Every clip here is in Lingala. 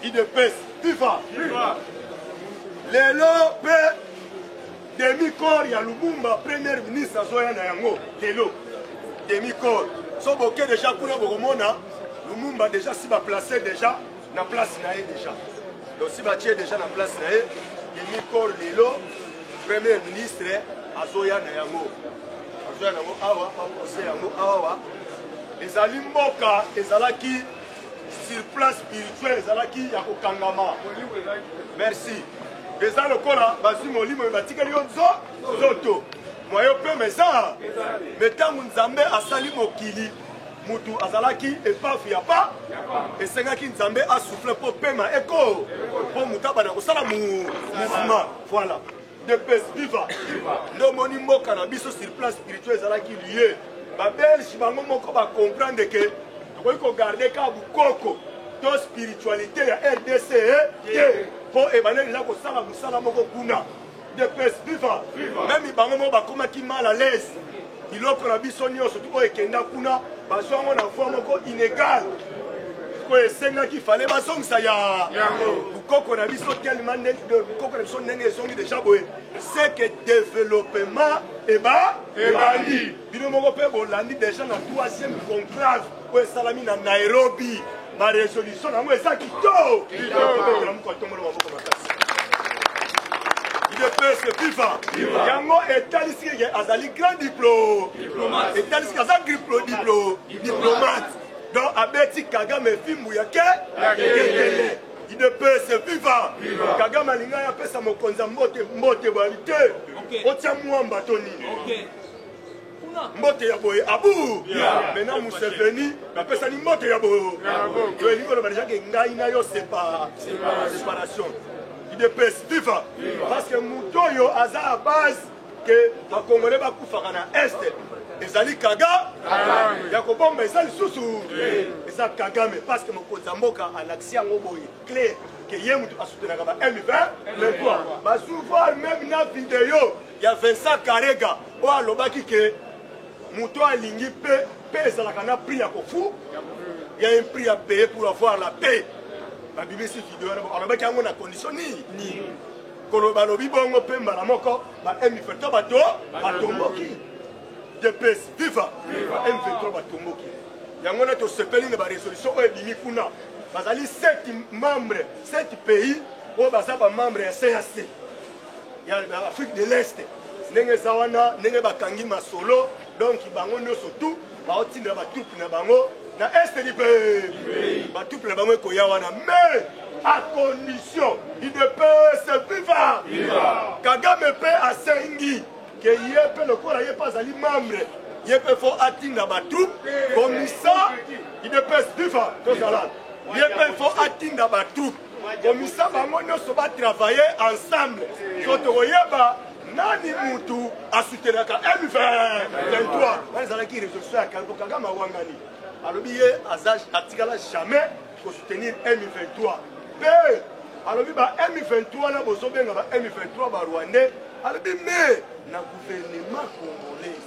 IDPS, FIFA. Lelo pe demi-corps ya Lumumba, premier ministre Azoya na yango. Lelo, demi-corps. So boke déjà kuna bokomona, Lumumba déjà si va placer déjà na place na ye déjà. Donc si va tirer déjà na place na ye, demi-corps lelo, premier ministre Azoya na yango. Azoya na yango awa, apose yango awa. Les alimboka, les alaki sur place spirituelle, les alaki ya kokangama. Merci. Les alokola, basi molimo batikali yo zoto. Moyo pe meza. Metangu nzambe asali mokili. Mutu azalaki epafu ya pa. Esengaki nzambe asouffle po pema eko. Po mutaba na kosala mouvement. Voilà. IDPS viva. Ndo moni mboka na biso sur place spirituelle ezalaki lié. Ba belge bango moko ba comprendre que tokoki ko garder ka bukoko to spiritualité ya RDC po ebane la ko sala musala moko kuna IDPS viva. Même bango moko ba komaki mal à l'aise. Biloko na biso nyonso to ekenda kuna bazongo na foi moko inégal. Ko esenga ki fallait bazongisa ya bukoko na biso tellement de bukoko na biso ndenge ezongi déjà boye. C'est que développement ebandi bino moko pe bolandi déjà na 3e conclave o esalami na Nairobi ma résolution nango eza kitoko IDPS FIFA yango etalisi ke azali grand diplomate etalisi ke azali diplomate donc abeti Kagame fimbu yake IDPS FIFA Kagame alinga ya pesa mokonza mbote bali te otia mwamba to nini mbote ya boye abu maintenant Museveni bapesa ni mbote ya boye to elingo lo balija ke ngai na yo séparation IDPS FIFA parce que mutoyo aza à base que bakongole bakufaka na este ezali Kagame ya kobomba ezali susu eza Kagame parce que mokonza mboka anaksi yango boye clair que ye mutu asutenaka ba M23 basuvoir même na vidéo ya Vincent Karega o alobaki ke mutu alingi pe ezalaka na prix ya kofu il y a un prix à payer pour avoir la paix babimisi vidéo alobaki yango na condition ni koloba lobi bongo pe mbala moko ba M23 batomboki IDPS viva M23 batomboki yango na tosepeli na ba résolution oyo ebimi kuna bazali 7 pays oyo baza ba membre ya CAC ya Afrique de l'Est ndenge eza wana ndenge bakangi masolo donc bango nyonso tu baotindela batroupe na bango na este du pays batroupe na bango ekoya wana mais à condition IDPS viva Kagame pe asengi que ye pe lokola ye pas ali membre ye pe fo atinda batroupe comme ça IDPS viva tozala ye pe fo atinda batroupe comme ça bango nyonso ba travailler ensemble so tokoyeba nani mutu asutenaka M23 bazalaki résolution ya Kagame awangani alobi ye atikala jamais ko soutenir M23 pe alobi ba M23 na bozobenga ba M23 ba Rwandais alobi me na gouvernement congolais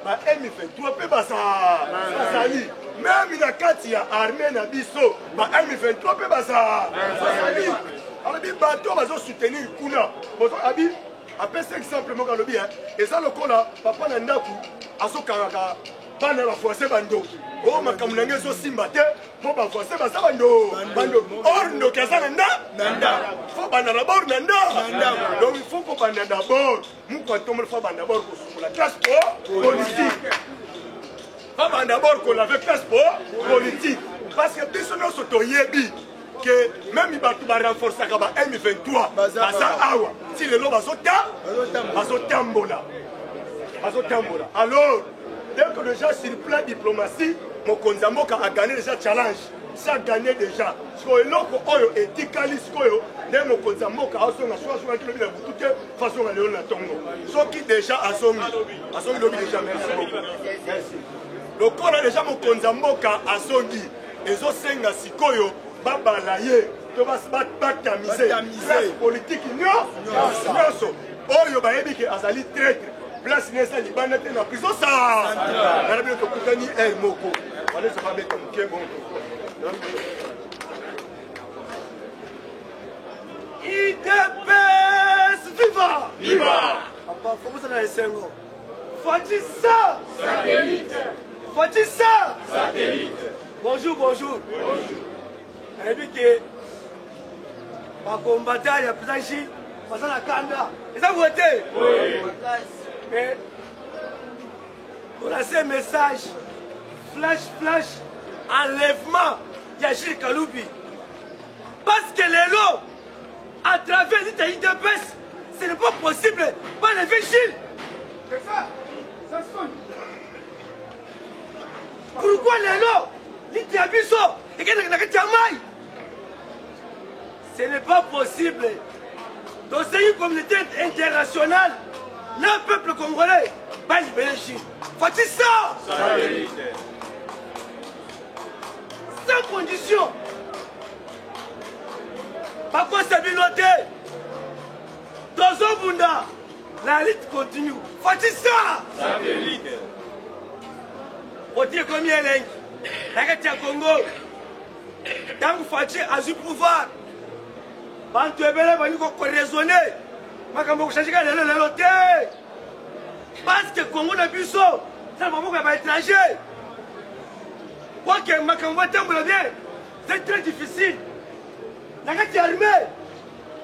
ba M23 pe bazali même na kati ya armée na biso ba M23 pe bazali alobi bato bazo soutenir kuna bozo abi apesa exemple moko alobi eza lokola papa na ndaku azokangaka bana bafoise bandoki o makambo nange ezosimba te po bafoise baza bandoki or ndoki aza na nda fo banda d'abord na nda donc il faut ko banda d'abord moko atombola fo banda d'abord kosukola classe politique fo banda d'abord kolave classe politique parce que biso nyonso toyebi que même bato barenforcaka ba M23 baza awa ti lelo bazotambola alors dès que déjà sur plan diplomatie mokonzi mboka a gagné déjà challenge ça gagné déjà siko eloko oyo etikali sikoyo nde mokonzi mboka azonga soki lobi na butu te façon ya lelo na tongo soki déjà azongi lobi déjà merci beaucoup merci lokola déjà mokonzi mboka azongi ezosenga sikoyo babala ye to batamize place politique nyonso oyo bayebi ke azali traître place nesa libanda te na prison sa narabi tokutani moko wana ça va mettre moke bon Faut dans les 5 ans. Faut-il ça? Satellite. Faut-il ça? Satellite. Bonjour, bonjour. Bonjour. Et puis que ma combattant, il y a plein de gens, passant la Kanda. Ils ont voté? Oui. Mais, on a ces messages, flash, enlèvement, il y a Gilles Kaloubi. Parce que les lots, à travers l'IDPS, ce n'est pas possible, pas enlever Gilles. C'est ça, ça sonne. Pourquoi les lots, l'IDPS, et qu'il y a un ce n'est pas possible. Dans une communauté internationale, le peuple congolais va libérer Chine. Faut-il ça? Sans condition. Par quoi ça vient noter? Dans un bunda, la lutte continue. Faut-il ça? Faut dire combien il est? La guerre du Congo. Tant que Fatih a du pouvoir. Bantu ebele bani ko raisonner makambo ko changer le loté parce que Congo na biso ça maman ko ba étranger quoi que makambo tambola bien c'est très difficile la gati armée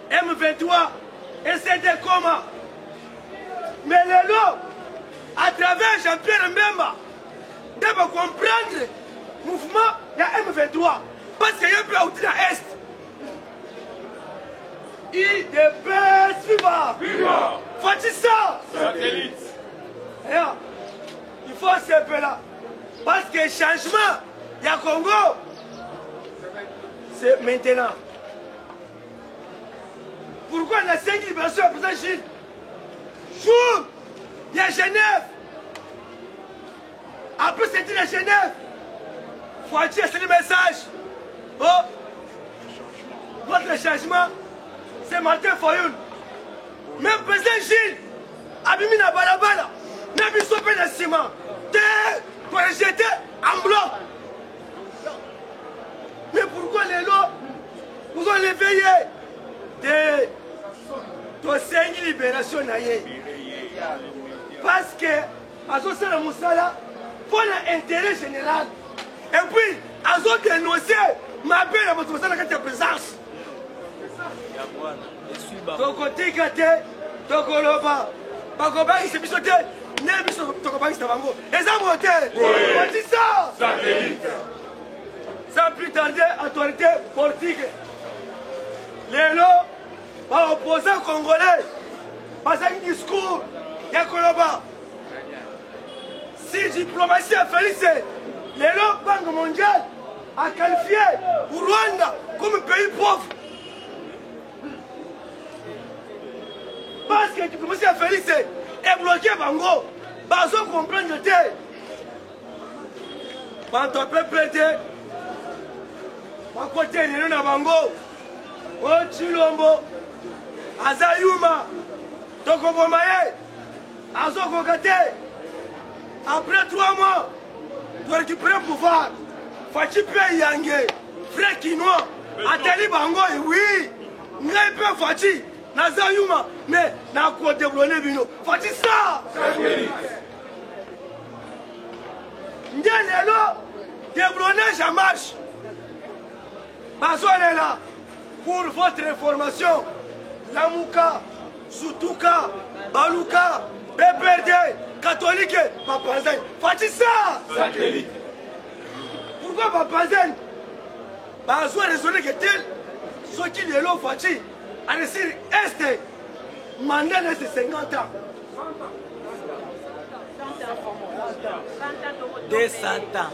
M23 essaie de comment mais le lot à travers Jean-Pierre Mbemba doit comprendre le mouvement de M23 parce qu'il y a un peu à l'Est. IDPS, viva! Viva! Faut-il ça? Satellite! Il faut ce peu là. Parce que le changement, il y a Congo. C'est maintenant. Pourquoi on a 5 libérations à présent Chine? Jour, il y a Genève. Après, c'était la Genève. Faut-il c'est le message? Oh! Votre changement. C'est Martin Fayoul. Même président Gilles, Abimi na balabala, n'a vu sauver le ciment. Pour les jeter en bloc. Mais pourquoi les lots, vous ont l'éveillé de 5 libérations naïe? Parce que, à ce moment Moussala, pour l'intérêt général, et puis, à ce dénoncer, ma belle à votre présence. Tokotika te, tokoloba, bakoba il s'est bisoté, ne biso tokoba il s'est bango. Et ça voté, on dit ça. Sans plus tarder, autorité politique. Les lots, par opposants congolais, par un discours, Yakoloba. Si diplomatie a félicité, les lots, Banque mondiale, a qualifié Rwanda comme pays pauvre. Parce que la diplomatie a félicité et bloqué Bango, Bazo comprendre le thé. Quand on peut prêter, à côté de Bango, au Chilombo, à Zayuma, Tokobomaye, à Zokokate, après 3 mois, pour récupérer le pouvoir, Fachi Pé Yangé, frère Kinois, Atali Bango, et oui, N'aïe pas Fachi. Nazayuma, mais n'a quoi développer bino. Faut-il ça? N'yélo, développer ça marche. Bazoil est là pour votre information. Lamouka, Soutouka, Balouka, BPRD, catholique, Papazen. Faut-il ça? Pourquoi Papazen? Bazoil raisonner que tel, ce qui est là, Fachi. À l'essai est mandat de 50 ans. 200 ans.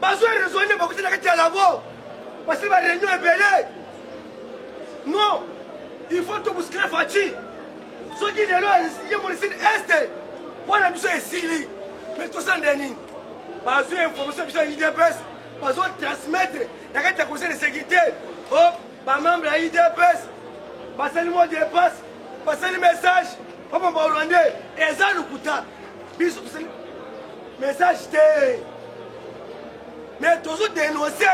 Pas besoin de raisonner pour que tu aies la voix. Parce que la réunion est belle. Non, il faut tout bousculer Fachi. Ceux qui sont là, ils sont est. Moi, la mission est Sili. Mais tout ça, c'est pas besoin d'information sur l'IDPS. Pas besoin de transmettre. Il y a un conseil de sécurité. Oh, par membre de l'IDPS. Passer le mot de passe. Passer le message. Pas pour Rwandais. Et ça, le couteau. Message, mais toujours dénoncer.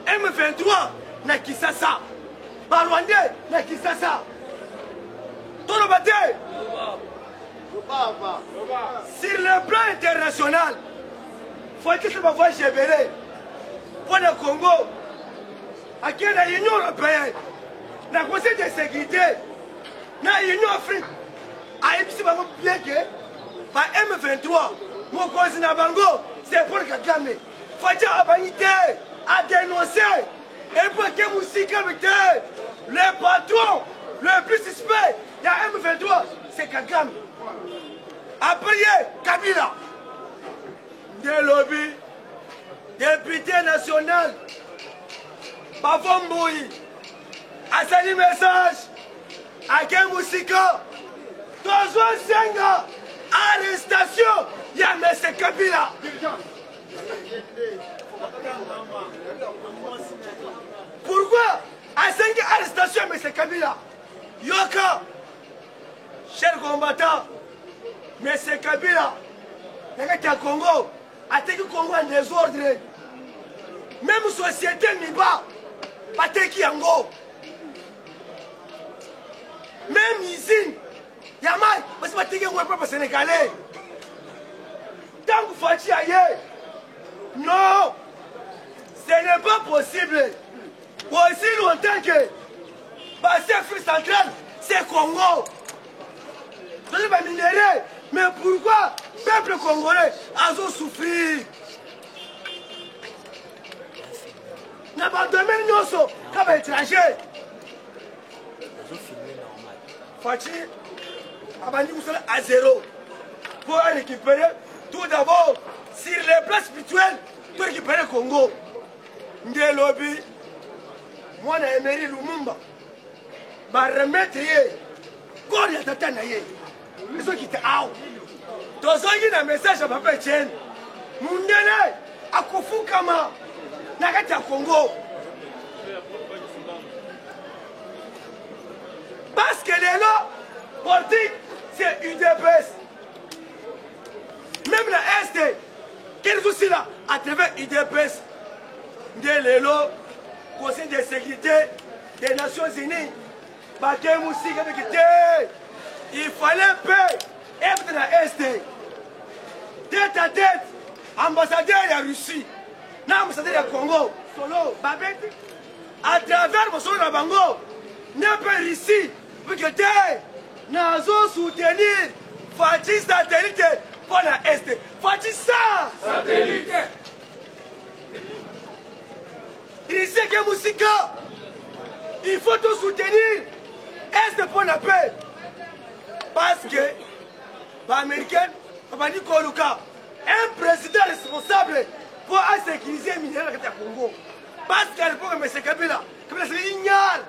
M23 n'a qui ça. Par Rwandais n'a qui ça. Sur le plan international, faut-il que ma voix générée pour le Congo, à l'Union européenne, la Conseil de sécurité, l'Union africaine, bien que par M23, mon cousin Bango, c'est pour Kagame. Faut-il à dénoncer et pour que Moussika le patron le plus suspect, il y a M23, c'est Kagame. Après, Kabila, des lobbies, député national, Bavomboui, a sali message à Ken Moussika, 5 ans, arrestation, il y a M. Kabila. Pourquoi à 5 ans, arrestation, M. Kabila? Yoka, cher combattant, M. Kabila, le Congo, a été le Congo en désordre. Même société n'est pas qui en go. Même usine, il y a mal, parce que tu n'as pas sénégalais. Tant que Fati aille, non, ce n'est pas possible. Aussi longtemps que bassin Afrique centrale, c'est Congo. Je vais minérer, mais pourquoi le peuple congolais a souffert? N'a pas de domaine comme étranger. Fati a vendu à 0 pour récupérer tout d'abord sur les places spirituelles pour récupérer le Congo. Ndé lobby, moi na Emery Lumumba, va remettre quoi il y a tata naïe. Les autres qui étaient out. Dans un message à Papa Etienne, Mundele à Kofukama, Nagati à Congo. Parce que les lois politiques, c'est UDPS. Même la ST, quel souci là, à travers UDPS, les lois, Conseil de sécurité des Nations Unies, il fallait paix être dans la ST. Tête à tête, ambassadeur de la Russie, l'ambassadeur du Congo, solo, Babette, à travers mon solo Bango, n'est pas ici. Pour que nous soutenir Fati satellite pour la Est. Fati ça satellite. Il sait que Moussika, il faut tout soutenir Est pour la paix. Parce que les Américains, un président responsable pour sécuriser les minéraux du Congo. Parce qu'à l'époque, M. Kabila, c'est ignare.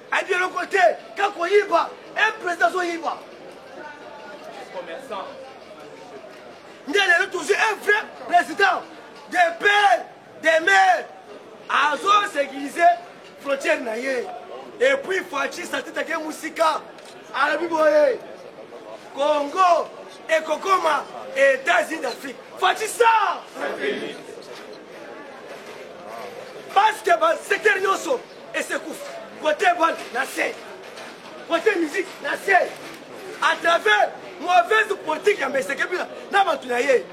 Et de l'autre côté, quand on y va, un président y va. Il y a toujours un vrai président, des pères, des mères, à sécuriser les frontières. Et puis, Fati, ça tête avec Moussika, Arabi Boye, Congo, et Kokoma, et États-Unis d'Afrique. Fati ça! Parce que le secteur Nyoso, et c'est couf. Côté bon, nassé. Côté musique, nassé. À travers mauvaise politique, il y a des Kabila. N'a pas tout naïe.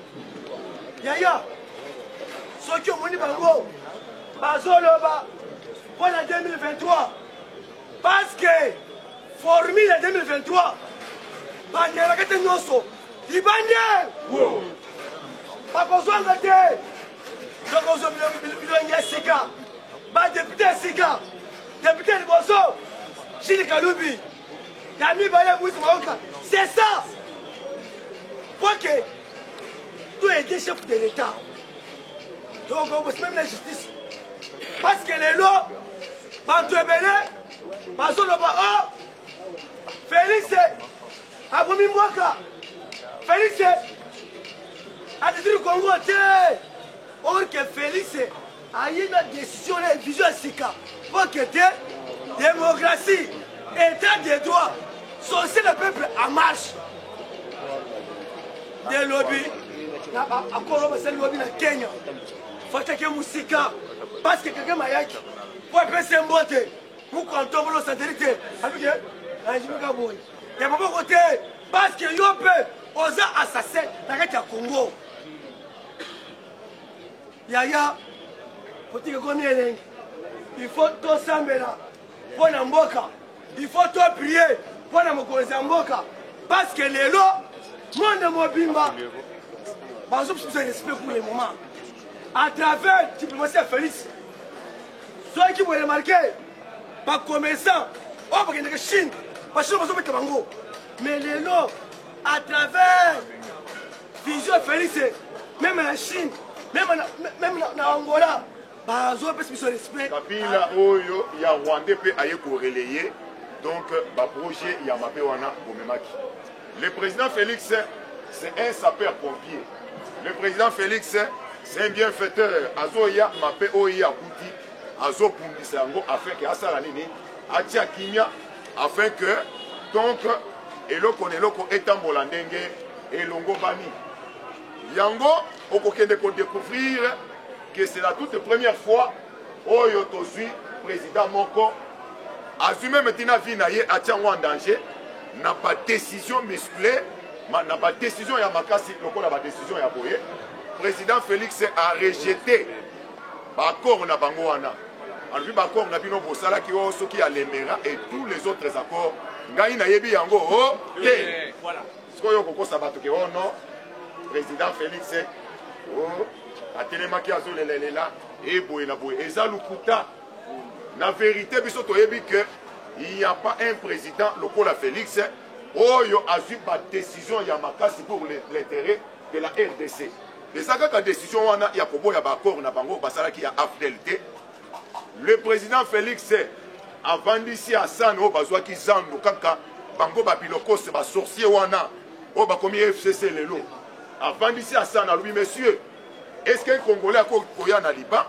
Yaya. Ceux qui ont moni bango. Bazoloba. Pour la 2023. Parce que formule la 2023. Banya la kete nyoso. Ibanye. Pas besoin de te. Donc on se dit Sika. Ba député Sika. Député de Bosso, Gilles Kaloubi, Dami Baye Moussa Maoka, c'est ça. Pour que tout est des chefs de l'État. Donc on peut même la justice. Parce que les lois, Bantou Ebele, Bazo Loba, Félix, Aboumi Mwaka, Félix, Adidou Congo, or que Félix a eu une décision, une vision à Sika. Pour que démocratie, état de droit, sortir le peuple en marche. Des lobbies, encore c'est le lobby de Kenya. Il faut que Moussika, parce que quelqu'un m'a dit, pour faire ses mbotes, pour qu'on tombe dans la satellite, avec un Jimmy Kaboui. ya maboko te parce que yo mpe oza assassin na kati ya Congo. Yaya potike komi elengi il faut tosambela mpo na mboka, il faut toprier mpo na mokonzi ya mboka parce que lelo monde mobimba bazopesa respect pour le moment à travers diplomatie ya Félix. Soki vous remarquez ba commerçant o bakendeka Chine bachino bazobeta bango mais lelo à travers vision Félix même la Chine même na Angola bazopesa biso respect. Kabila oyo ya Rwanda pe aye ko relayer donc ba projet ya mabe wana bomemaki. Le président Félix c'est un sapeur pompier. Le président Félix c'est un bienfaiteur. Azoya mabe oyo akuti azo pundisa yango afin que asala nini atia kimia afin que donc eloko neloko etambola ndenge elongo bani yango okokende ko découvrir que c'est la toute première fois oyo tozui président moko assume maintenant vie na ye atia en danger n'a pas décision musclée n'a pas décision ya makasi lokola ba décision ya boye. Président Félix a rejeté l'accord na bango wana. En lui l'accord na bino bosala ki o soki ya lemera et tous les autres accords ngai na yebi yango o te voilà soyo koko sabato ke oh non président Félix oh atelemaki azolelela et boye na boye eza lukuta na vérité biso toyebi que il n'y a pas un président lokola Félix oyo azui ba décision ya makasi pour l'intérêt de la RDC. Les accords de décision wana ya koboya ba accord na bango basalaki ya AFDLT. Le président Félix a vendu ici à San o bazwaki zando kaka bango ba biloko se ba sorcier wana o ba komi FCC lelo. A vendu ici à San lui monsieur. Est-ce qu'un Congolais a koya na Liban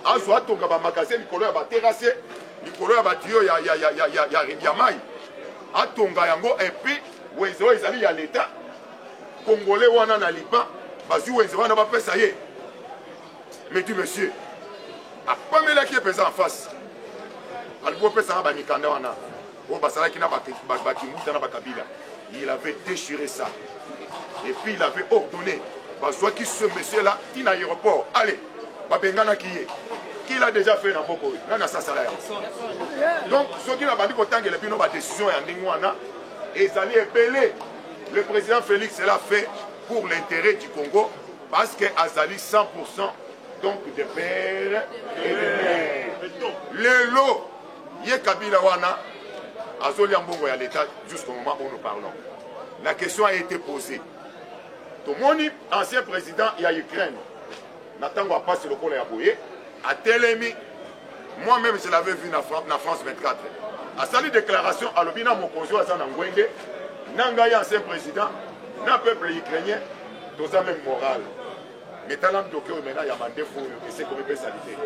azwa tonga ba magasin likolo ya ba terrasse likolo ya ba tio ya mai atonga yango et puis wezo ezali ya l'état Congolais wana na Liban bazui wenze wana bapesa ye mais tu monsieur apamelaki epeza en face alingi opesanga bamikanda wana oyo basalaki na bakimuta na bakabila. Il avait déchiré ça et puis il avait ordonné bazwaki ce monsieur là tina aéroport allez babenganaki ye qu'il a déjà fait na boko nana sasala ya donc soki na bandi kotangela bino badécision ya ndenge wana ezali ebele. Le président Félix l'a fait pour l'intérêt du Congo parce que Azali 100% donc de père et de mère. Le lot, Ye Kabila Wana, Azoli Ambongo à l'État jusqu'au moment où nous parlons. La question a été posée. Tout le monde, ancien président, il y a Ukraine. Nathan va passer le col à Boye. À Télémi, moi-même je l'avais vu dans France 24. À sa déclaration, à l'obina mon conjoint à Sanangwenge, Nangaya ancien président, n'a peuple ukrainien, tous a même moral. Mais talent de maintenant il y a un défaut et c'est comme personnalité.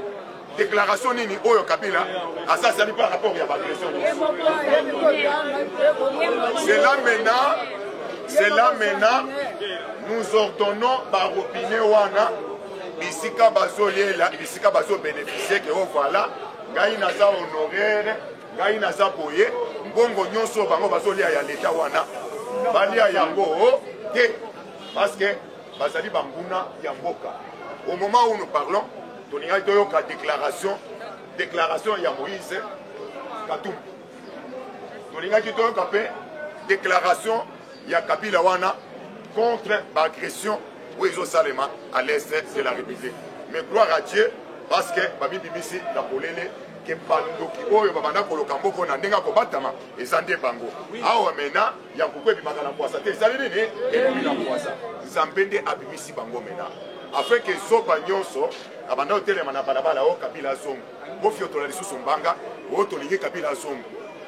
Déclaration nini Oyo Kabila, à ça ça n'est pas rapport il y a l'agression. C'est là maintenant, nous ordonnons par opinion wana, bisika bazolier là, bisika bazo bénéficier que voilà, gaï naza honoraire, gaï naza boye, mbongo nyonso bango bazolier ya l'état wana. Balia yango te parce que bazali banguna ya mboka. Au moment où nous parlons, toninga toyoka déclaration ya Moïse Katumbi. Toninga toyoka pe déclaration ya Kabila wana contre l'agression où ils ont salema à l'est de la République. Mais gloire à Dieu parce que babi bimisi la polele que bandoki oyo babanda koloka mboko na ndenga kobatama ezande bango awa mena ya kokwe bimaka na kwasa te ezali nini ebi na kwasa nzambende abimisi bango mena afin que soba nyonso abanda hotelema na balabala o Kabila zongo bofio tola lisusu mbanga o tolingi Kabila zongo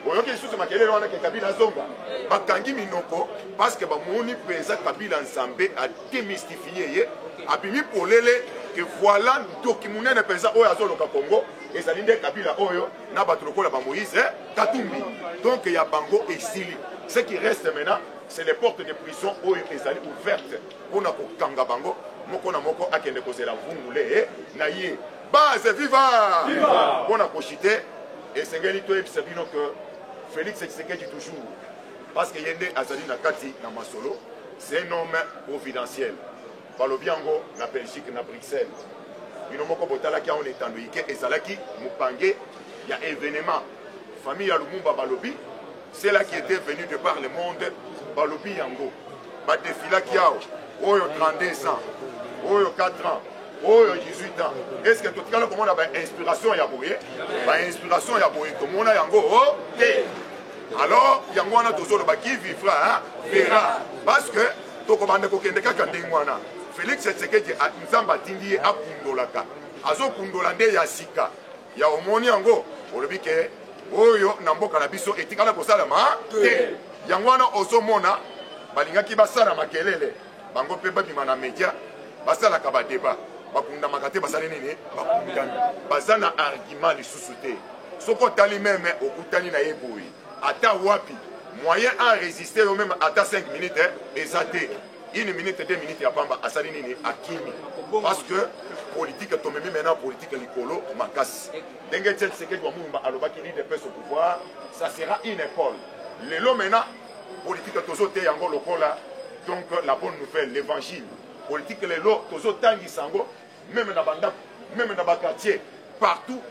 oyoki lisusu makelele wana ke Kabila zonga bakangi minoko parce que bamoni penza Kabila nzambe a démystifié ye abimi polele que voilà ntoki munene penza oyo azoloka Congo ezali nde Kabila oyo na bato lokola ba Moïse Katumbi. Donc il y a bango et Sili. Ce qui reste maintenant, c'est les portes de prison oyo ezali ouvertes pour na kokanga bango moko na moko akende kozela vungule na ye base viva pour na kochite et sengeli to ebisa bino que Félix Tshisekedi toujours parce que Yende Azali Nakati na Masolo, c'est un homme providentiel. Balobiango na Belgique, na Bruxelles. Binomoko Botalaki on est en Loïke et Zalaki Mupangé, il y a événement. Famille à Lumumba Balobi, c'est là qui était venu de par le monde. Balobi Yango. Ba défila qui a Oyo 32 ans, Oyo 4 ans, Oyo 18 ans. Est-ce que tout le monde a une inspiration Yaboye? Une inspiration Yaboye. Tout le monde a Yango. Ok. Alors, Yango a toujours le qui vivra, verra. Parce que, Félix Tshisekedi a Nzamba Tindi a Kundolaka. Azo Kundolande ya Sika. Ya Omoni Yango. Olebike, Oyo Namboka na biso etikala kosalama. Yango wana ozomona balingaki basala makelele. Bango pe babima na media. Basala ka ba débat. Bakunda makate basala nini? Bakunda. Bazana argument lisusu te. Soko tali même okutani na yeboyi. Ata wapi moyen à résister au même à 5 minutes et ça té 1 minute 2 minutes ya pamba asali nini akimi parce que politique to même maintenant politique likolo makasi ndenge tchet seke kwa mumba alobaki ni de paix au pouvoir ça sera une école lelo maintenant politique tozo te yango lokola donc la bonne nouvelle l'évangile politique lelo tozo tangi sango même na banda même na ba quartier partout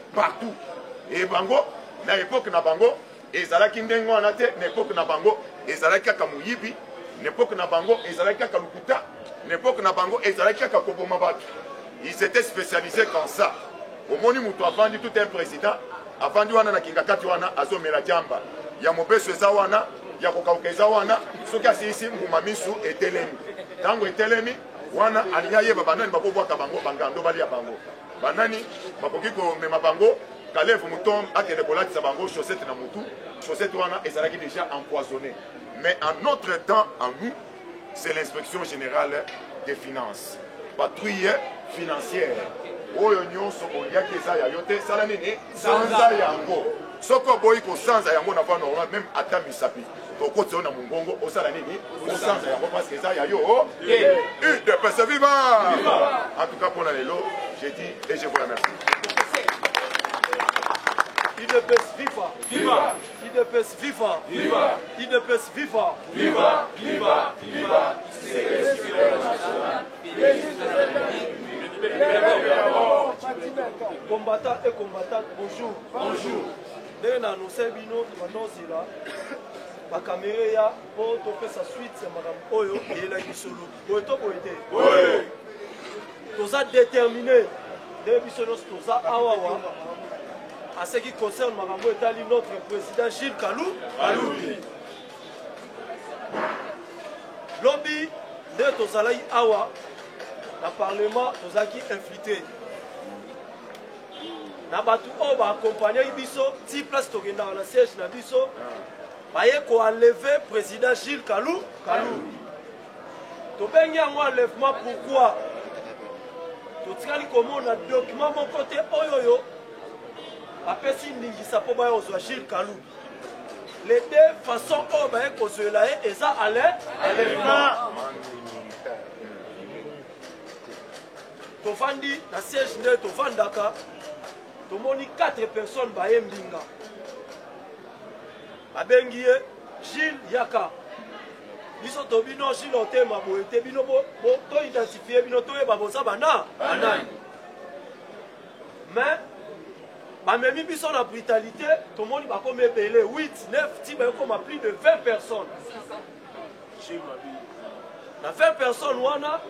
et bango na époque na bango ezalaki ndenge wana te n'époque na bango ezalaki kaka muyibi n'époque na bango ezalaki kaka lukuta n'époque na bango ezalaki kaka koboma bato ils étaient spécialisés comme ça omoni mutu avandi tout un président avandi wana na kingakati wana azomela jamba ya mobeso eza wana ya kokauka eza wana soki asilisi mbuma misu etelemi ntango etelemi wana alingi ayeba banani bakobwaka bango bangando balia bango banani bakoki komema bango Kalev Mouton a été décollé de Sabango, chaussette na Moutou, chaussette wana et ça déjà empoisonné. Mais en notre temps, en nous, c'est l'inspection générale des finances. Patrouille financière. Oyo nyonso oliaki eza ya yote sala nini sanza yango. Soko boyi ko sanza yango na fa normal même ata misapi. To kote na mungongo osala nini o sanza yango parce que eza ya yo. De paix viva. En tout cas pour la lelo, j'ai dit et je vous remercie. IDPS viva! Viva! IDPS viva! Viva! IDPS viva! Viva! Viva! Viva! Combattants et combattantes, bonjour! Bonjour! Dès que nous sommes venus là, la caméra pour faire sa suite, c'est Madame Oyo et la Gisolo. Vous êtes oui! Nous sommes déterminés. Dès que nous sommes awawa. En ce qui concerne Marambo Etali, notre président Gilles Kalou. Lobby de Tozalaï Awa, le Parlement Tozaki infiltré. Nabatu Oba accompagné Ibiso, 10 places Togenda dans la siège Nabiso, Baye ko enlevé président Gilles Kalou. Tobengi en enlèvement pourquoi? Totikali comment on a document mon côté Oyoyo. Après si Ningisa Poba Ozo Gilles Kalou. Les deux façons Oba Kozolae et ça allait enlèvement. Tovandi, la siège de Tovandaka, Tomoni 4 personnes Baye Mbinga. Abengie, Gilles Yaka. Biso Tobino, Gilles Otema, Boete, Bino, to identifié, Bino, Toye Babosa Bana. Mais, même si on a brutalité, tout le monde va comme 8, 9, comme plus de 20 personnes. La 20 personnes,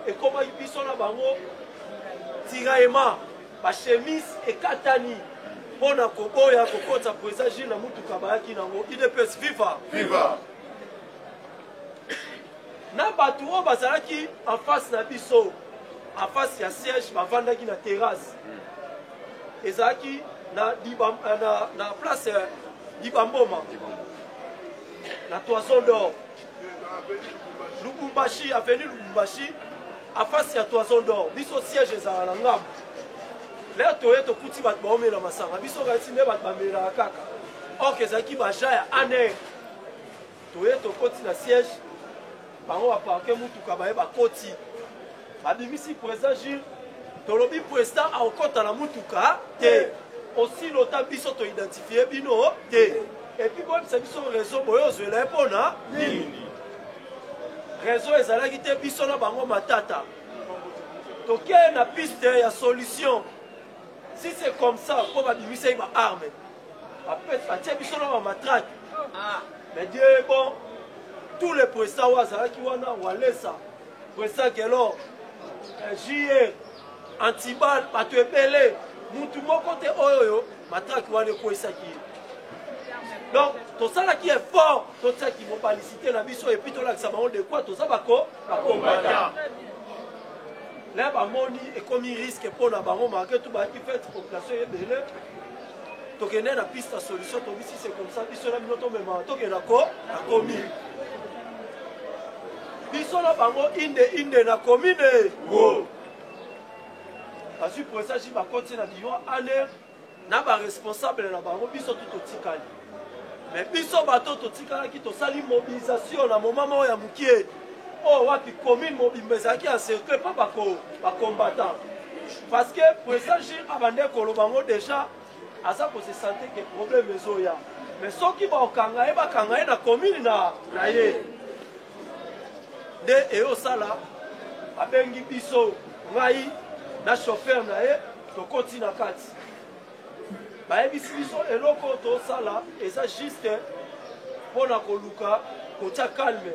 et comme ils sont là, tiraillement, chemise et katani. Pour la Koboya, pour la président Gilles Namoutou Kabaki, il est plus viva. Viva! Nabatu Bazalaki en face Nabiso, en face ya siège, Bavandaki na terrasse. Ezaki na place Libamboma, la Toison d'Or. Lubumbashi, avenue Lubumbashi, en face ya Toison d'Or. Biso siège ezala na ngam. Là toye to kuti bat ba omela masanga. Biso ngati ne bat ba mela kaka. Ok ezaki ba jaya ane. Toye to koti na siège. Bango ba parquer mutuka ba ba koti. Abimisi président Gilles. Tolobi président a okota na mutuka te. Aussi longtemps biso to identifier bino te. et puis bon ça biso réseau boyo zwela pona nini réseau ezalaki te biso na bango matata toke na piste ya solution si c'est comme ça po babimisa ba arme après atie biso na ba matraque mais Dieu est bon tous les présidents wazalaki wana walesa président kelo JR antibal bato ebele mutu moko te oyo matraque wana ekoisaki donc tosalaki effort totiaki mobalicité na biso et puis tolakisa bango de quoi toza bakombata là bamoni ekomi risque mpona bango marke to baki fait population ebele tokende na piste ya solution tobi si c'est comme ça biso na bino tomema tokende na komi biso na bango inde na commune azwi presage bakoti na biyo aner na baresponsable na bango biso tu totikali mais biso bato totikalaki tosali mobilisation na moment moko ya mokie oyo wapi commune mobimba ezalaki encercle mpa bacombattant parce que presage abande koloba ngo déjà aza kose sante ke problème ezoya mais soki bakanga ye na commune na ye nde eyosala abengi biso ngai na chauffeur na ye tokoti na kati bayebisi biso eloko tosala eza juste mpona koluka kotia calme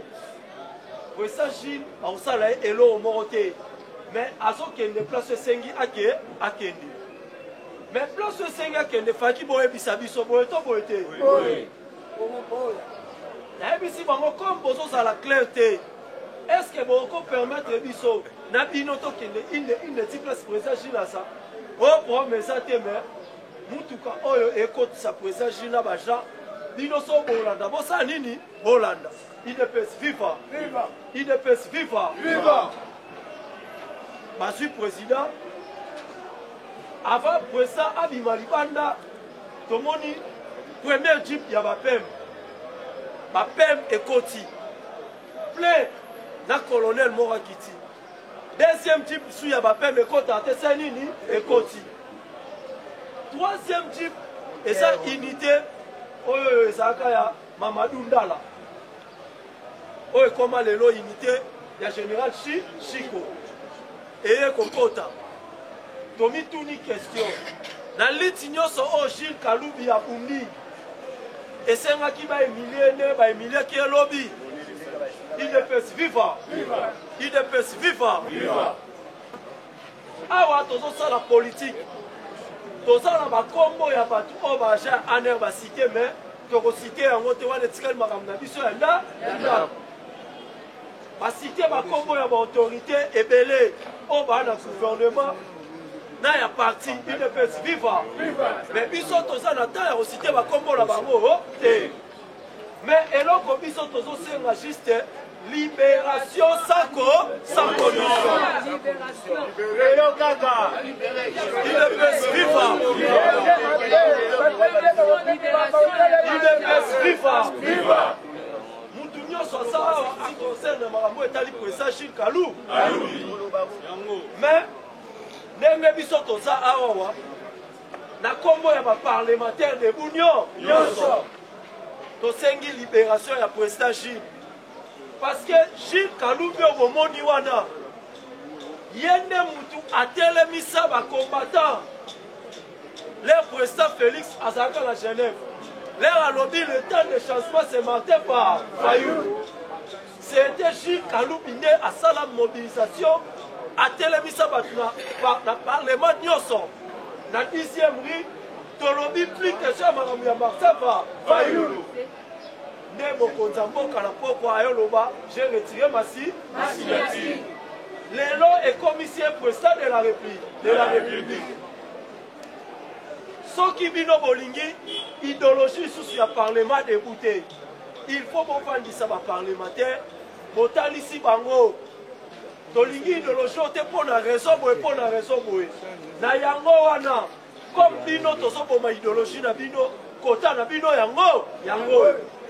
presagine aosala ye eloko moko te mais azokende place esengi akende mais place esengi akende faki boyebisa biso boye to boye te nayebisi bango comme bozozala clair te est ce que bokopermettre biso na bino tokende inde ti place presagine asa oyo problème eza te mais mutuka oyo ekotisa presagine na bajan bino so bolanda bosala nini bolanda idps viva idps viva bazwi président avant président abima libanda tomoni premier jeep ya bapem ekoti plein na colonel moko akiti deuxième jeep su ya bapem ekota te se nini ekoti troisième jeep eza unité oyo ezalaka ya Mamadou Ndala oyo ekoma lelo unité ya général Chiko eye kokota tomituni question na liti nyonso oyo Gilles Kalubi abundi esengaki baemilie nde baemiliaki elobi idps viva idps viva awa tozosala politique tozala bakombo ya bato oyo baja aner basite me tokosite yango te wana etikali makambo na biso ya ndako basite bakombo ya baautorité ebele oyo baa na gouvernement na ya parti udps viva mais biso toza na temps ya kosite bakombo na bango te mais eloko biso tozosenga juste libération sans condition. UDPS viva. UDPS viva. Mutu nyonso aza concerne makambo etali président Gilles Kalou. Mais ndenge biso toza awa na kombo ya baparlementaire de Bunyo nyonso tosengi libération ya président Gilles. Parce que Gilles Kaloubi omoni wana yende mutu atelemisa ba combattant leur président Félix azalaka na Genève leur alobi le temps de changement c'est Martin Fayou c'était Gilles Kaloubi nde asala mobilisation atelemisa batu na parlement nyonso na 10e rue tolobi plus question ya makambo ya Martin Fayou nde mokonzi mboka na poko ayoloba j'ai retiré ma signature lelo ekomisi président de la république soki bino bolingi idéologie lisusu ya parlement debute il faut bofandisa baparlementaire botalisi bango tolingi idéologie te mpona raison boye na yango wana comme bino tozoboma idéologie na bino kota na bino yango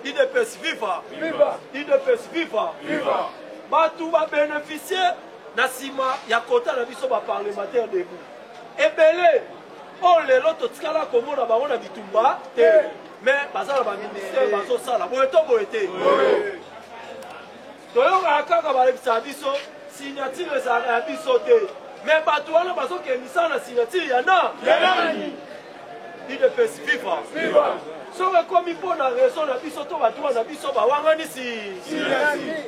IDPS viva. IDPS viva. Batu ba bénéficier na sima ya kota na biso ba parlementaire debout. Ebele o lelo totikala komona bango na bitumba te. mais bazala ba ministère bazosala boye to boye te toyokaka kaka balekisa biso signature ezalaka ya biso te mais bato wana bazokendisa na signature ya nani idps viva soki ekomi mpo na raison na biso to bato wana biso bawanganisi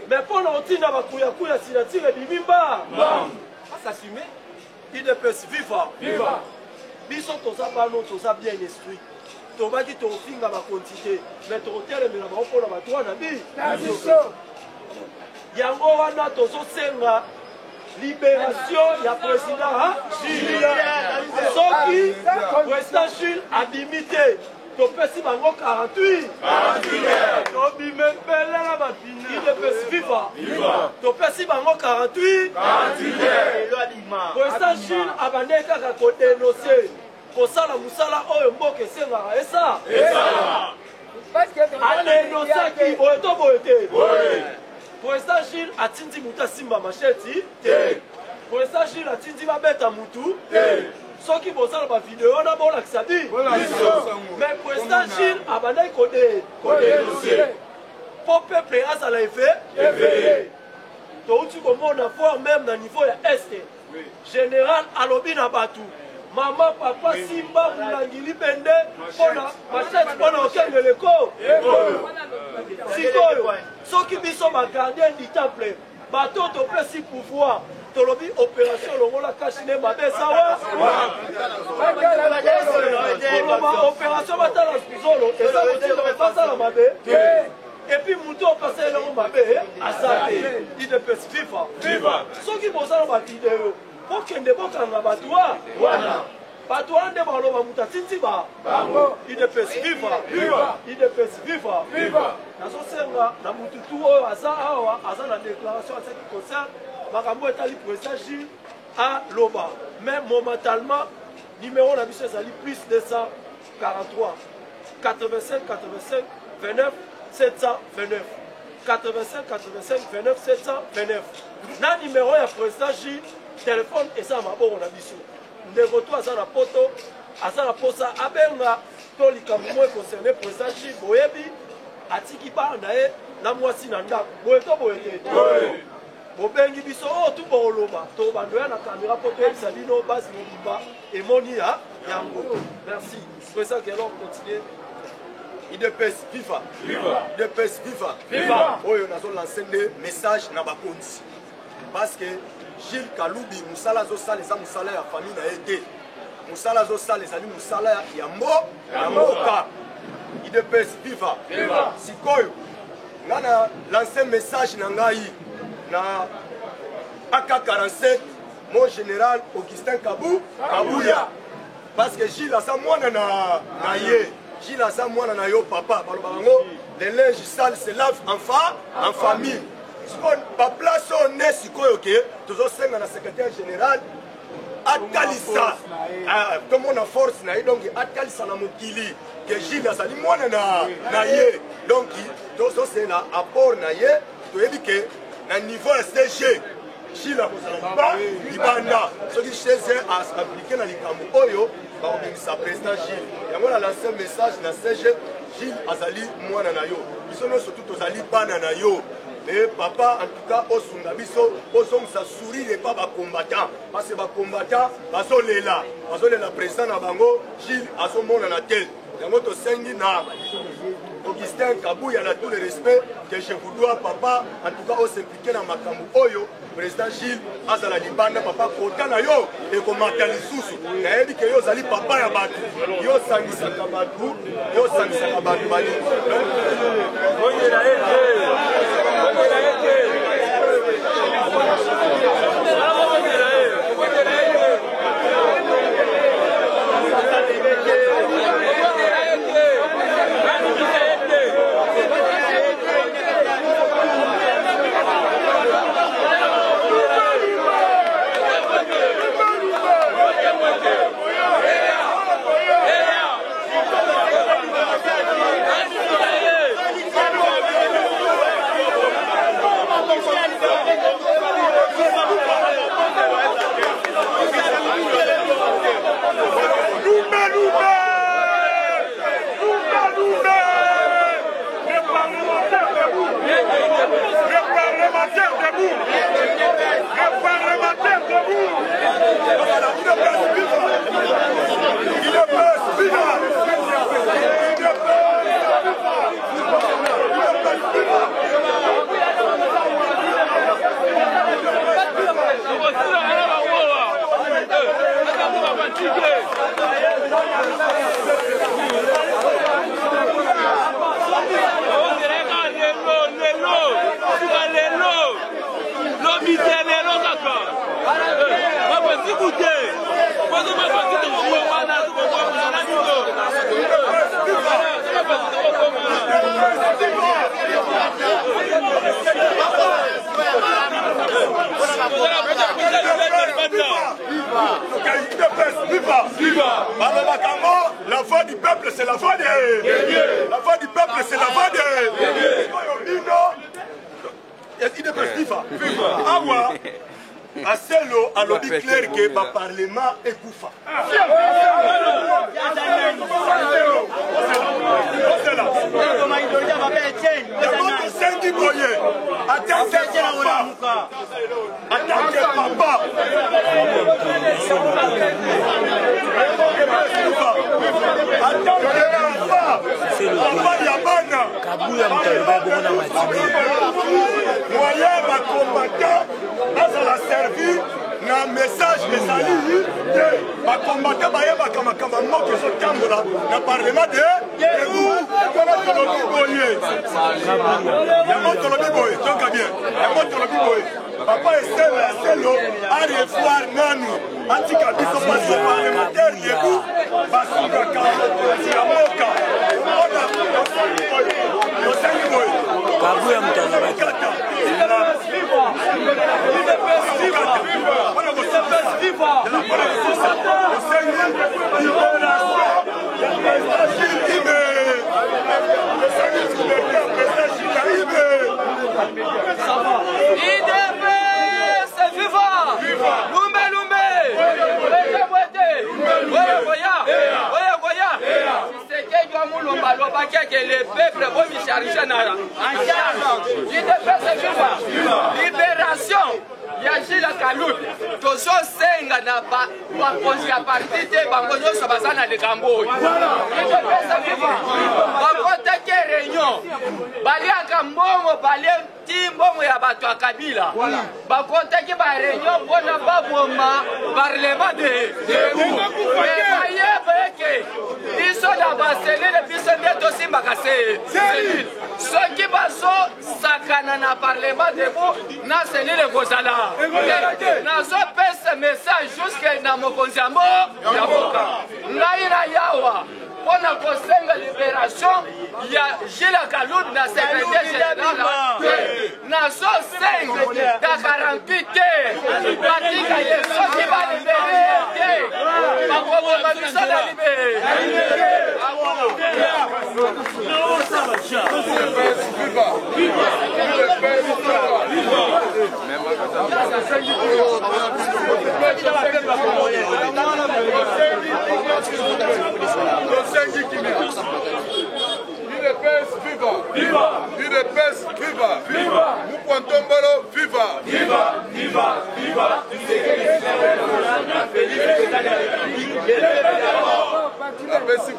mais mpo na otinda bakuyakuya signature ebimi mba asasume idps viva biso toza bano toza bien instruit tobaki tofinga bakonti te mais tokotelemela bango mpo na bato wana biso yango wana tozosenga libération ya président soki président Jules abimi te topesi bango 48 tobimempelela idps viva topesi bango 48 président Jules abandeki kaka kodenonse kosala mosala oyo mboka esengaka esa adenosaki boye to boye te président Jules atindi mutu asimba macheti te président Jules atindi babeta mutu te soki bozala bavideo na bolakisa bi mais président Jules abandaki kodenonse mpo peuple azala éveillé touti komona fort même na niveau ya este général alobi na bato mama papa simba mulangi libende mpona machete mpona okengeleko sikoyo soki biso bagardien du temple bato topesi pouvoir tolobi opération longola kashine mabe esawa koloba opération batala zolo eza kotinda basala mabe epuis mutu opasa elongo mabe aza te idps viva soki bozala bavideo bokende bokanga bato wana bato wana nde baloba mutu atindi bango idps viva nazosenga na mutu tu oyo aza awa aza na déclaration aseki concert makambo etali président Jules aloba mais momentalement numéro na biso ezali plus 243 85 85 29 729 85 85 29 729 na numéro ya président Jules telefone eza na maboko na biso ndeko to aza na poto aza na posa abenga to likambo mo concerne président Jules boyebi atiki bana na ye na mwasi na ndako boye to boye te bobengi biso oyo tu boloba to bando ya na caméra po toyebisa bino basi mobimba emoni ya yango merci président Kelon continue idps viva idps viva oyo nazolanse nde message na bakonzi parce que Gilles Kaloubi musala azosala eza musala ya famille na ye te musala azosala ezali musala ya mboka idps viva sikoyo nga na lance message na ngai na AK47 mon général Augustin Kabuya parce que Gilles aza mwana na ye Gilles aza mwana na yo papa baloba bango le linge sale se lave en famille baplace oyo nde sikoyo ke tozosenga na secrétaire général atalisa tomona force na ye donc atalisa na mokili ke Gilles azali mwana na ye donc tozosela apport na ye toyebi ke na niveau ya CG Gilles akozala libanda soki CG aplike na likambo oyo bakobimisa président Gilles yango na lance message na CG Gilles azali mwana na yo biso nyonso tu tozali bana na yo mais papa en tout cas osunga biso ozongisa sourire pa bacombattant parce que bacombattant bazolela président na bango Gilles azomonana te yango tosengi na Augustin Kabuya na tout le respect que je vous dois papa en tout cas osimplike na makambo oyo président Gilles azala libanda papa kota na yo ekomata lisusu nayebi ke yo ozali papa ya bato yo osangisaka bato bali La voix du peuple, c'est la voix de Dieu. La voix du peuple, c'est la voix de Dieu. Aselo alobi clair que ba parlement ekufa. Sengi boye. Attaque papa. Papa Yabana. Kabuya mtaloba bongo na matini. Moyen ma combattant dans la servi na message ezali te ba combattant ba yeba kama kama moto zo tambola na parlement de Debout kama tolobi boye. Ya moto tolobi boye, donc bien. Ya moto tolobi boye. Papa Estelo a revoir nanu antika biso paso parlementaire Debout basuka ka Tiramoka. Kabuya mtaloba le peuple va me charger en charge. Libération. Yagila Kalout. Tozo senga na ba wakonzi ya parti te bangonyo sabazana de Kamboy. Bakota ke réunion. Baliaka mbongo balie timbongo ya bato ya Kabila. Bakota ke ba réunion pona baboma parlement de Bayebeke. Biso na baselile biso ndeto simbaka se. Soki baso sakana na parlement debout na selile kozala. Nazo pesa message jusqu'à na mokonzi ya mboka. Ngai na yawa pona kosenga libération ya Gilles Kalout na secrétaire général. Nazo senga da 48 batika yeso ki ba libéré. Bakoko ba biso na libéré.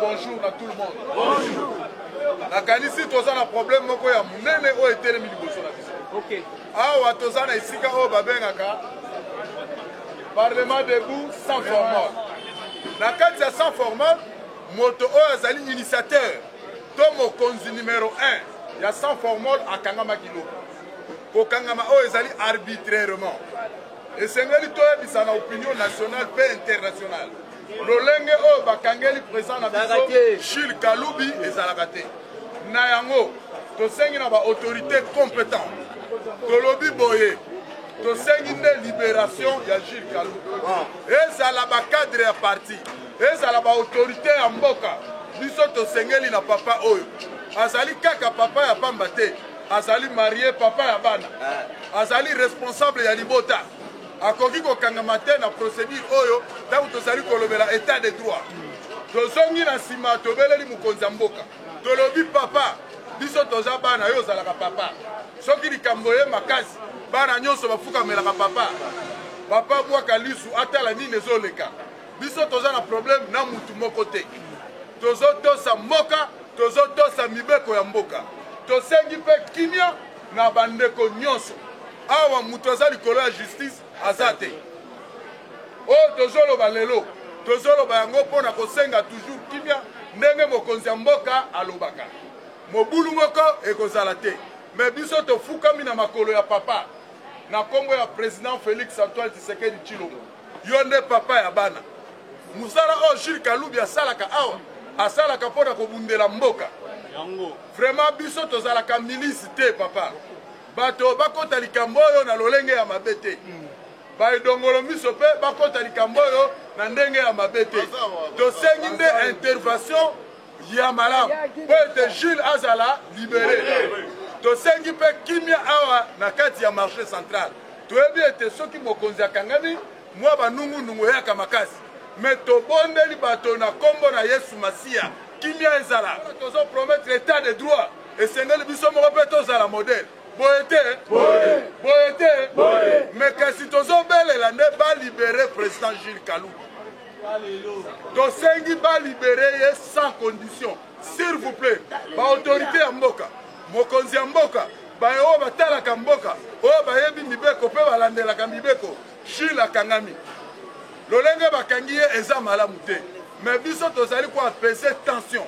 Bonjour à tout le monde. Bonjour. La Kanisi toza na problème moko ya munene o etelemi liboso na biso. OK. Awa toza na esika o babengaka Parlement debout sans formal. Na kati ya sans formal, moto o azali initiateur to mokonzi numéro 1 ya sans formal akangama kilo. Ko kangama o ezali arbitrairement. Esengeli to ebisa na opinion nationale pe internationale. Lolenge o bakangeli président na biso Gilles Kaloubi ezalaka te. Na yango tosengi na ba autorité compétente. Tolobi boye tosengi nde libération ya Gilles Kaloubi. Ezala ba cadre ya parti. Ezala ba autorité ya mboka. Biso tosengeli na papa oyo. Azali kaka papa ya pamba te. Azali marié papa ya bana. Azali responsable ya libota. Akoki kokangama te na procédure oyo tango tozali kolobela état de droit. Tozongi na nsima tobeleli mokonzi ya mboka. Tolobi papa biso toza bana yo ozalaka papa. Soki likambo ye makasi bana nyonso bafukamelaka papa. Papa bwaka lisu atala nini ezoleka. Biso toza na problème na mutu moko te. Tozotosa mboka, tozotosa mibeko ya mboka. Tosengi mpe kimia na bandeko nyonso. Awa mutu aza likolo ya justice azate. O tozoloba lelo, tozoloba yango mpona kosenga toujours kimia ndenge mokonzi ya mboka alobaka. Mobulu moko ekozala te. Me biso tofukami na makolo ya papa. Na kombo ya président Félix Antoine Tshisekedi Tshilombo. Yo nde papa ya bana. Musala o Gilles Kaloubi asalaka awa. Asalaka mpona kobundela mboka. Vraiment biso tozalaka milice te papa. bato bakota likambo oyo na lolenge ya mabe te baedongolo miso mpe bakota likambo oyo na ndenge ya mabe te tosengi nde intervention ya malamu po ete Jules azala libéré tosengi mpe kimia awa na kati ya marché central toyebi ete soki mokonzi akangami mwa banungunungu eyaka makasi me tobondeli bato na kombo na Yesu Masiya kimia ezala tozopromettre état de droit esengeli biso moko mpe tozala modele boye te me kasi tozobelela nde balibere président Jules Kalubi tosengi balibere ye sans condition s'il vous plaît baautorité ya mboka mokonzi ya mboka baye oyo batalaka mboka oyo bayebi mibeko mpe balandelaka mibeko Jules akangami lolenge bakangi ye eza malamu te me biso tozali koapese tension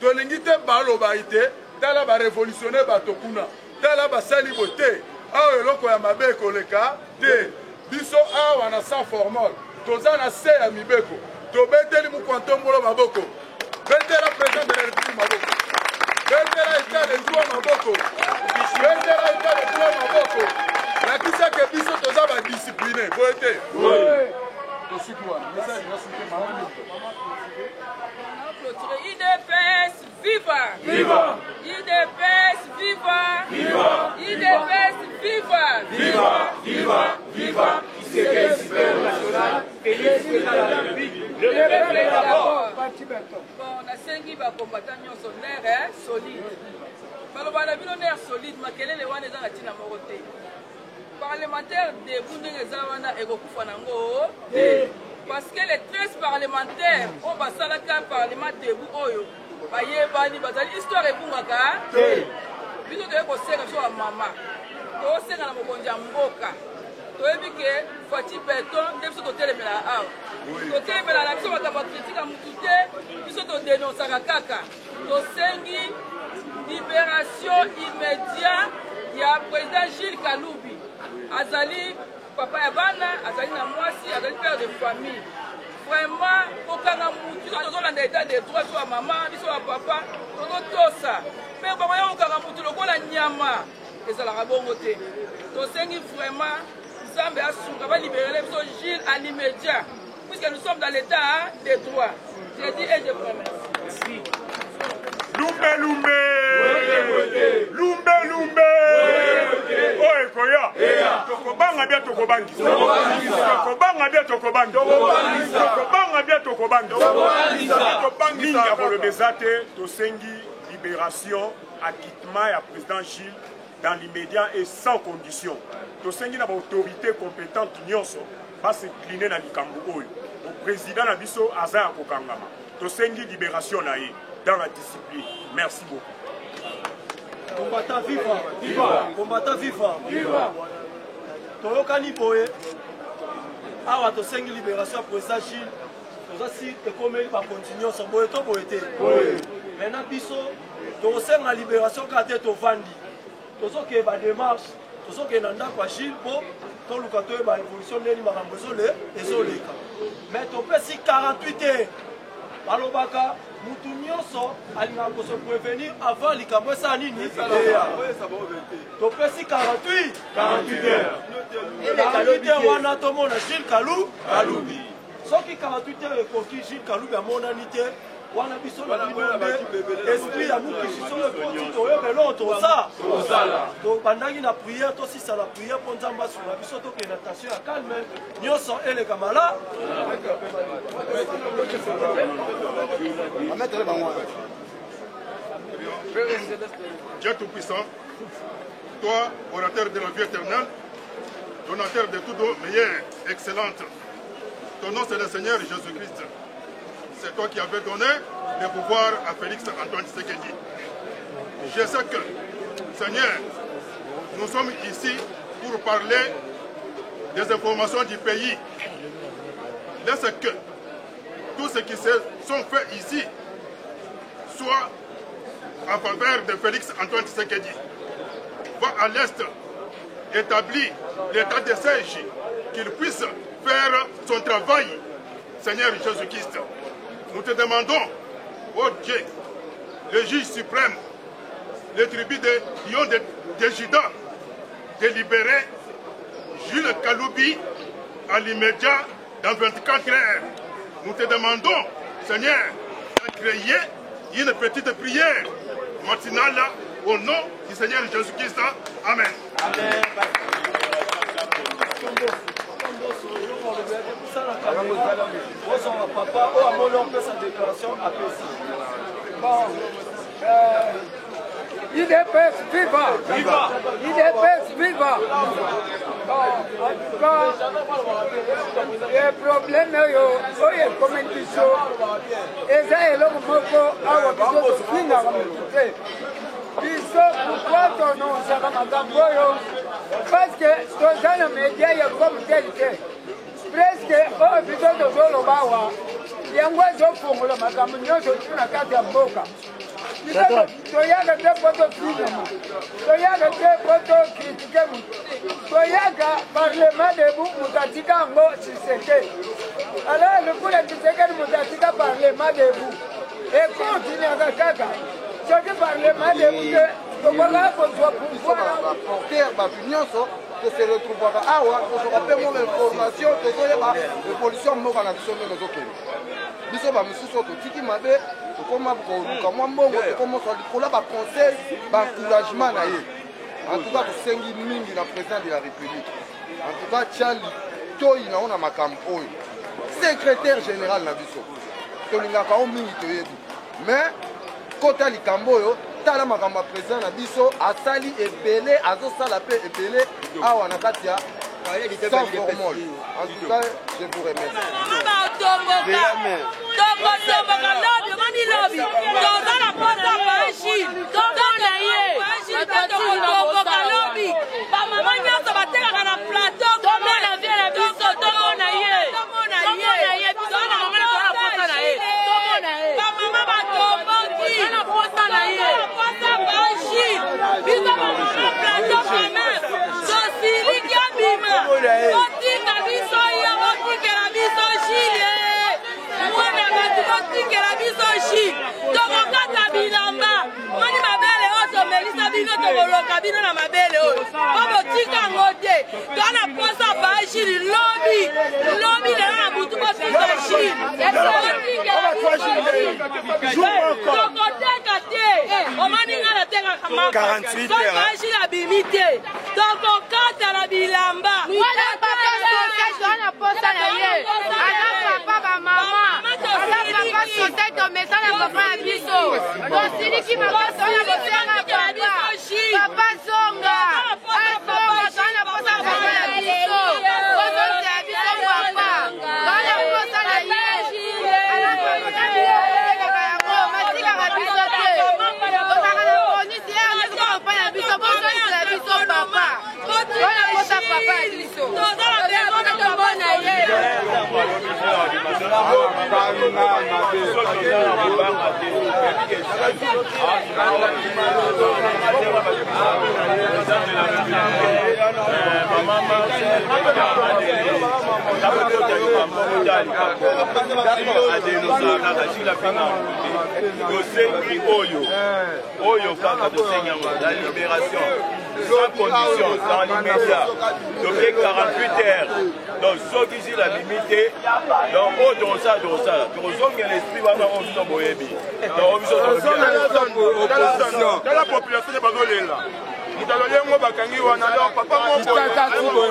tolingi te baloba ite tala barevolutionne bato kuna tala basali bo te awa eloko ya mabe ekoleka te biso awa na sans formol toza na se ya mibeko tobeteli mokwantombolo maboko betela président de la république maboko betela état de droit maboko betela état de droit maboko nakisaka biso toza badiscipline boye te tosuki wana message nasuki mama IDPS viva! Viva! IDPS viva! Viva! IDPS viva! Viva! Viva! Viva! Bon, nasengi bakombata nyonso nerf solide. Baloba na bino nerf solide makelele wana eza na ntina moko te. Parlementaire debout ndenge eza wana ekokufa nango te. Parce que les 13 parlementaires ont basala ka parlement debout oyo bayebani bazali histoire ebungaka biso toyebi kosenga biso bamama tosenga na mokonzi ya mboka toyebi ke Fati Beton nde biso totelemela awa totelemela na biso makambo ya kritika mutu te biso todenonsaka kaka tosengi libération immédiat ya président Jules Kalubi azali papa ya bana azali na mwasi azali père de famille vraiment okanga mutu tozolanda état de droit so ya mama biso ya papa tozotosa mpe bakoya okanga mutu lokola nyama ezalaka bongo te tosengi vraiment nzambe asunga balibérele biso Jules à l'immédiat puisque nous sommes dans l'état de droit je dis et je promets Lumbe oye koya tokobanga bia tokobangisa tokobanga bia tokobangisa mingi ya kolobeza te tosengi libération acquittement ya président Jules dans l'immédiat et sans condition tosengi na baautorité compétente nyonso basincline na likambo oyo président na biso aza ya kokangama tosengi libération na ye dans la discipline. Merci beaucoup. Combattant vivant. Viva. Combattant vivant. Viva. Toyokani boye. Awa tosengi libération président Jules. Tozasi ekome ba continuer so boye to boyete. Maintenant biso tosenga libération kate to vandi. Tozoke ba démarche, tozoke na ndako ya Jules po to luka to ba évolution neni makambo ezoleka. Mais to pesi 48 heures. Balobaka mutu nyonso alinga ko se prévenir avant likambo esa nini topesi 48 heures wana tomona Jules Kalubi soki 48 heures ekoki Jules Kalubi amonani te wana biso na bino esprit ya mukiso ekoti toyebelo toza tobandaki na prière tosisa na prière mpo nzambe asunga biso tokende na tension ya calme nyonso eleka mala Dieu Tout-Puissant, toi, orateur de la vie éternelle, donateur de tout don meilleur, excellente, ton nom c'est le Seigneur Jésus-Christ. C'est toi qui avais donné le pouvoir à Félix Antoine Tshisekedi. Je sais que, Seigneur, nous sommes ici pour parler des informations du pays. Laisse que tout ce qui se sont faits ici soit en faveur de Félix Antoine Tshisekedi. Va à l'Est établir l'état de siège, qu'il puisse faire son travail, Seigneur Jésus-Christ. Nous te demandons, oh Dieu, le juge suprême, le tribunal de Juda, de libérer Jules Kaloubi à l'immédiat dans 24 heures. Nous te demandons, Seigneur, de créer une petite prière matinale au nom du Seigneur Jésus-Christ. Amen. Amen. IDPS viva! Viva! IDPS viva! En tout cas, le problème est comme une question. Et ça est le mot à biso finir te. Biso pourquoi ton nom ça va m'agamboyo? Parce que dans les médias il y a comme tel presque oh biso de zolo bawa. Yango ezofungola makambo nyonso tuna kati ya mboka. Toyaga te poto filma, toyaga te poto critiquer mutu, toyaga parlement debout mutatika ango Tshisekedi. Alors le coup de Tshisekedi mutatika parlement debout et continue à kaka. Ce que parlement debout, tokoka kozwa pouvoir porter l'opinion que se retrouvera awa, on se rappelle mon information, que les policiers m'ont annoncé nos occasions. Biso ba misusu totiki mabe tokoma koluka mwa mbongo tokoma likola ba conseil ba encouragement na ye. En tout cas tosengi mingi na président de la République. En tout cas Tchali toi il a makambo oyo. Secrétaire général na biso. Tolingaka o mingi toyebi. Mais kota likambo oyo tala makambo président na biso asali ebele azosala pe ebele awa na kati ya sans formol. En tout cas, je vous remercie. La libération sans condition, dans l'immédiat, depuis 48 heures. Donc, ceux qui sont la limité, donc, dans ça, l'esprit va dans la population de Bagolela. Mutalolengo bakangi wana alors papa moko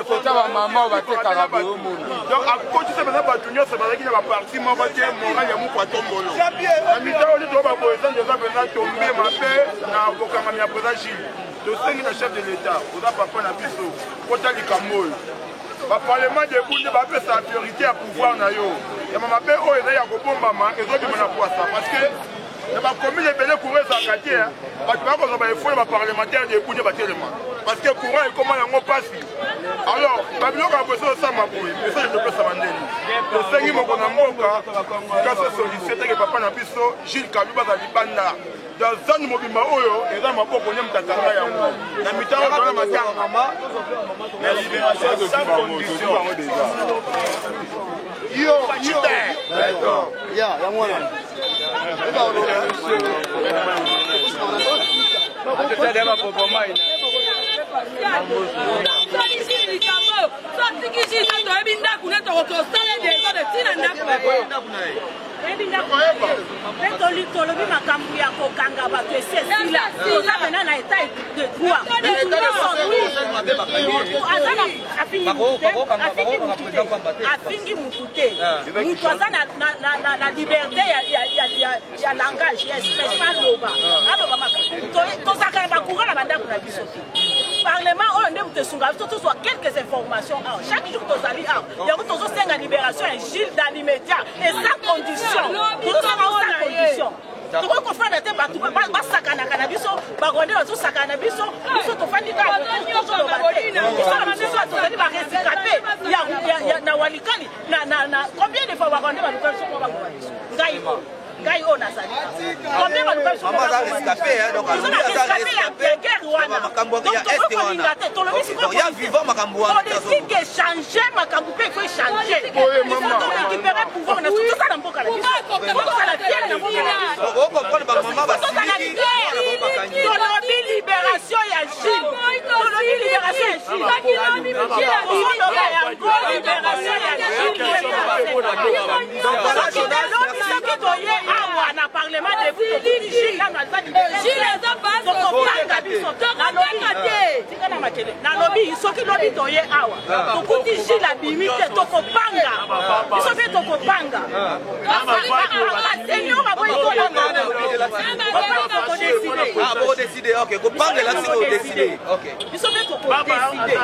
kota ba mama batekaka boyo moni donc akoti se bana batu nyonso bazaki na ba parti moko te moral ya moko atombolo na mitao ni to ba boyeza ndio za pena tombe mabe na bokanga ya président tosengi na chef de l'état oza papa na biso kota likambo ba parlement de bunde ba pesa priorité ya pouvoir na yo ya mama be oyo eza ya kobombama ezobima na poisa parce que na bakomi ebele courant ezalaka te bato bakozwa baefoi ya baparlementaire de ebunde batelema parce que courant ekoma yango mpasi alors babiloko ya boso osama boye message topesa bandeni tosengi moko na mboka kasi solution teke papa na biso Jules Kaloubi baza libanda dans zone mobimba oyo eza maboko nye mutatanga yango na mitano tona matanga la libération sans condition yo ya mwana tolobi makambo ya kokanga bato esesila toza mena na etat de droit afingi mutu te mutu aza na liberté ya langage ya expression aloba tozakana bakura na bandako na biso parlement oyo nde tosunga biso tozwa quelques informations awa chaque jour tozali awa yango tozosenga libération ya Gilles dans l'immédiat et sans condition tozosanga sans condition tokoki kofanda te bato basakanaka na biso bakonde bazosakana na biso tofandi tozoloba te biso na biso tozali baresikape na walikali na combien de fois bakonde baluka biso mo bangoba biso ngai oyo nazali combien baluka biso mo bangoba ya guerre wana donc tokoki kolinga te tolobi sikoyopolitique échange makambo mpe ifo échange ifo torécupérer pouvoir na toza na mboka na biso tozala fiere na mboka na biso tolobi libération ya Gilles tolobi libération ya Gilles tolobi yango libération ya Gilles soki toye awa na parlement de Gilles tokopanga biso nalobi soki lobi toye awa tokuti Gilles abimi te tokopanga biso mpe tokopanga basenio décider, ok. Vous parlez là, c'est vous décider. Ok. Ils sont bien pour décider.